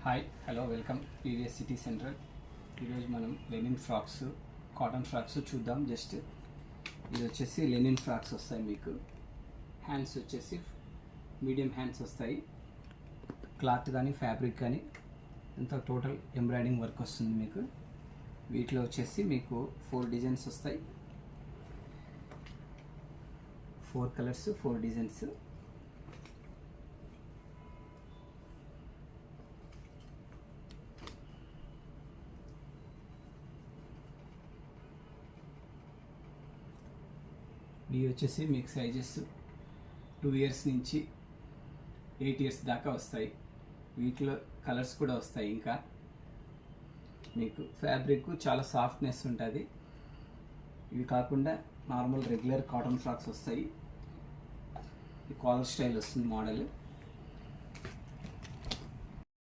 Hi hello welcome PVS city centre. ఈరోజు మనం Lenin frocks, cotton frocks చూద్దాం. Just ఇది వచ్చేసి లెనిన్ ఫ్రాక్స్ వస్తాయి. మీకు హ్యాండ్స్ వచ్చేసి మీడియం హ్యాండ్స్ వస్తాయి. క్లాత్ కానీ ఫ్యాబ్రిక్ కానీ అంతా టోటల్ ఎంబ్రాయిడింగ్ వర్క్ వస్తుంది. మీకు వీటిలో వచ్చేసి మీకు 4 డిజైన్స్ వస్తాయి. 4 కలర్స్ 4 డిజైన్స్. ఇవి వచ్చేసి మీకు సైజెస్ 2 ఇయర్స్ నుంచి 8 ఇయర్స్ దాకా వస్తాయి. వీటిలో కలర్స్ కూడా వస్తాయి. ఇంకా మీకు ఫ్యాబ్రిక్ చాలా సాఫ్ట్నెస్ ఉంటుంది. ఇవి కాకుండా నార్మల్ రెగ్యులర్ కాటన్ ఫ్రాక్స్ వస్తాయి. ఈ కాలర్ స్టైల్ వస్తుంది మోడల్.